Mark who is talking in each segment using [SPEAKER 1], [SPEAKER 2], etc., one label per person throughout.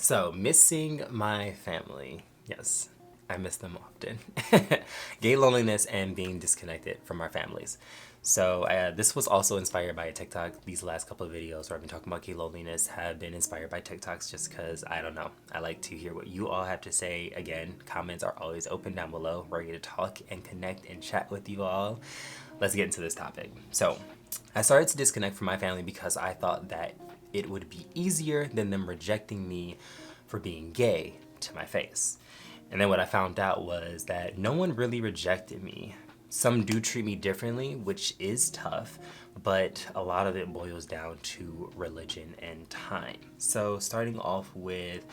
[SPEAKER 1] So, missing my family. Yes, I miss them often. Gay loneliness and being disconnected from our families. So, this was also inspired by a TikTok. These last couple of videos where I've been talking about gay loneliness have been inspired by TikToks just because, I don't know, I like to hear what you all have to say. Again, comments are always open down below, ready to talk and connect and chat with you all. Let's get into this topic. So, I started to disconnect from my family because I thought that it would be easier than them rejecting me for being gay to my face. And then what I found out was that no one really rejected me. Some do treat me differently, which is tough, but a lot of it boils down to religion and time. So starting off with,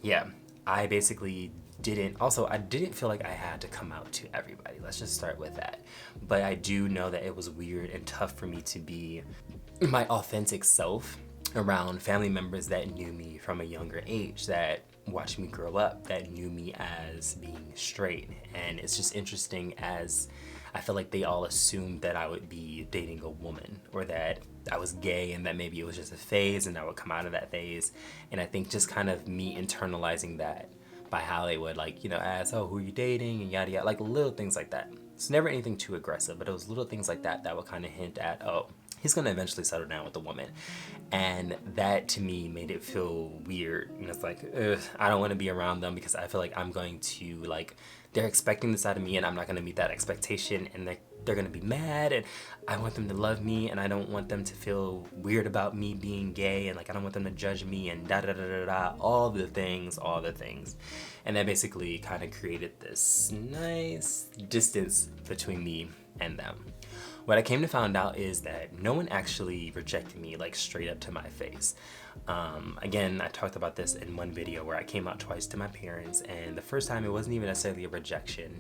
[SPEAKER 1] yeah, I basically I didn't feel like I had to come out to everybody. Let's just start with that. But I do know that it was weird and tough for me to be my authentic self around family members that knew me from a younger age, that watched me grow up, that knew me as being straight. And it's just interesting as I feel like they all assumed that I would be dating a woman or that I was gay and that maybe it was just a phase and I would come out of that phase. And I think just kind of me internalizing that by how they would ask, oh, who are you dating and yada yada, like little things like that. It's never anything too aggressive, but it was little things like that that would kind of hint at, oh, he's gonna eventually settle down with a woman. And that to me made it feel weird. And it's like, ugh, I don't wanna be around them because I feel like I'm going to, they're expecting this out of me and I'm not gonna meet that expectation and they're gonna be mad and I want them to love me and I don't want them to feel weird about me being gay and I don't want them to judge me and da da da da da, all the things. And that basically kind of created this nice distance between me and them. What I came to find out is that no one actually rejected me straight up to my face. Again, I talked about this in one video where I came out twice to my parents, and the first time it wasn't even necessarily a rejection.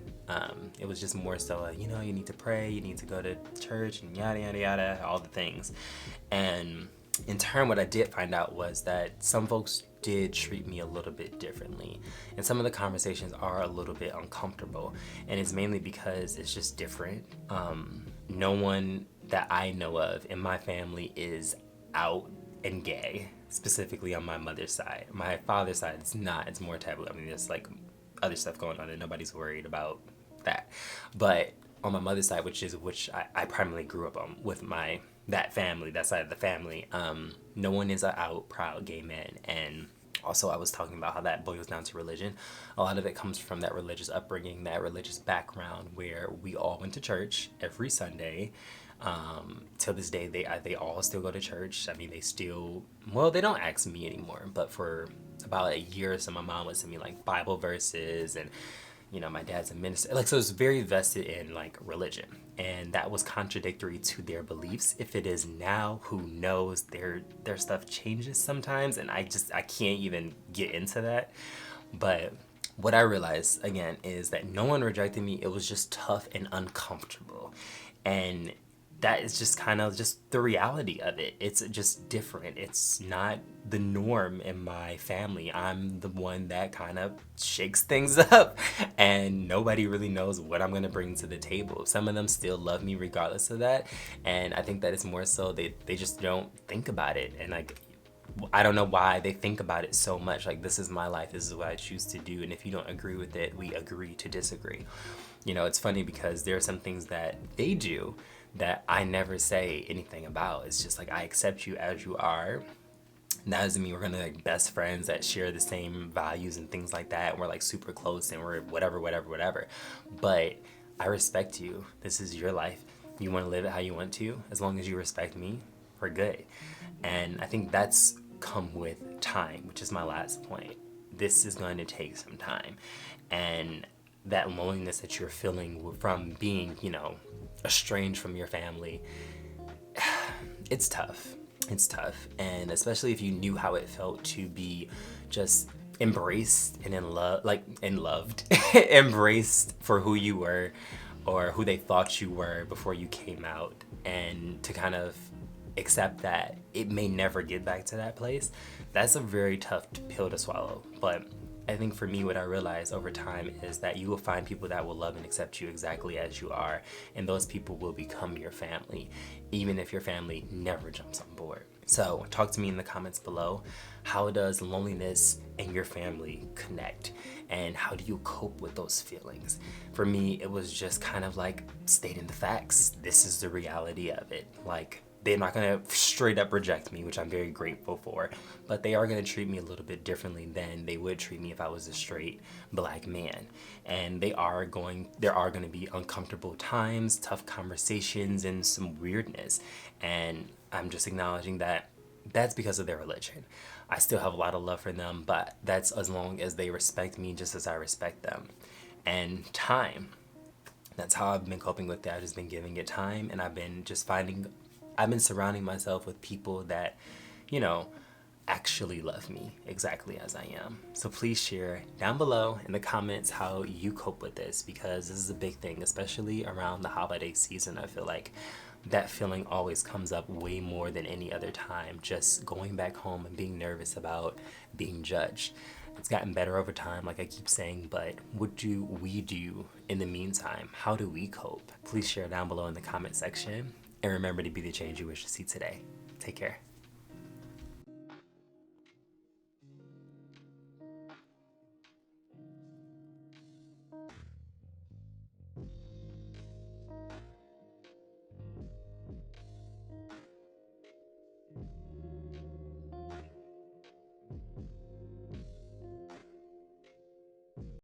[SPEAKER 1] It was just more so you need to pray, you need to go to church, and yada yada yada, all the things. And in turn, what I did find out was that some folks did treat me a little bit differently, and some of the conversations are a little bit uncomfortable, and it's mainly because it's just different. No one that I know of in my family is out and gay, specifically on my mother's side. My father's side, it's not. It's more taboo. I mean, there's other stuff going on and nobody's worried about that. But on my mother's side, which I primarily grew up on with that side of the family, no one is an out, proud gay man. And also, I was talking about how that boils down to religion. A lot of it comes from that religious upbringing, that religious background where we all went to church every Sunday. Till this day, they all still go to church. I mean, they don't ask me anymore, but for about a year or so, my mom would send me Bible verses, and my dad's a minister. So it's very vested in religion, and that was contradictory to their beliefs. If it is now, who knows? Their stuff changes sometimes, and I can't even get into that. But what I realized again is that no one rejected me. It was just tough and uncomfortable, and that is just kind of just the reality of it. It's just different. It's not the norm in my family. I'm the one that kind of shakes things up, and nobody really knows what I'm going to bring to the table. Some of them still love me regardless of that, and I think that it's more so they just don't think about it. And I don't know why they think about it so much. This is my life, this is what I choose to do, and if you don't agree with it, we agree to disagree. It's funny because there are some things that they do that I never say anything about. It's just I accept you as you are. And that doesn't mean we're gonna best friends that share the same values and things like that, and we're super close and we're whatever. But I respect you. This is your life. You want to live it how you want to. As long as you respect me, we're good. And I think that's come with time, which is my last point. This is going to take some time. And that loneliness that you're feeling from being, estranged from your family, it's tough. It's tough. And especially if you knew how it felt to be just embraced and in love, and loved, embraced for who you were or who they thought you were before you came out, and to kind of accept that it may never get back to that place. That's a very tough pill to swallow. But I think for me, what I realized over time is that you will find people that will love and accept you exactly as you are, and those people will become your family, even if your family never jumps on board. So talk to me in the comments below. How does loneliness and your family connect? And how do you cope with those feelings? For me, it was just kind of like stating the facts. This is the reality of it. Like, they're not gonna straight up reject me, which I'm very grateful for, but they are gonna treat me a little bit differently than they would treat me if I was a straight black man. And there are gonna be uncomfortable times, tough conversations, and some weirdness. And I'm just acknowledging that that's because of their religion. I still have a lot of love for them, but that's as long as they respect me just as I respect them. And time, that's how I've been coping with it. I've just been giving it time, and I've been surrounding myself with people that, you know, actually love me exactly as I am. So please share down below in the comments how you cope with this, because this is a big thing, especially around the holiday season. I feel like that feeling always comes up way more than any other time. Just going back home and being nervous about being judged. It's gotten better over time, like I keep saying, but what do we do in the meantime? How do we cope? Please share down below in the comment section. And remember to be the change you wish to see today. Take care.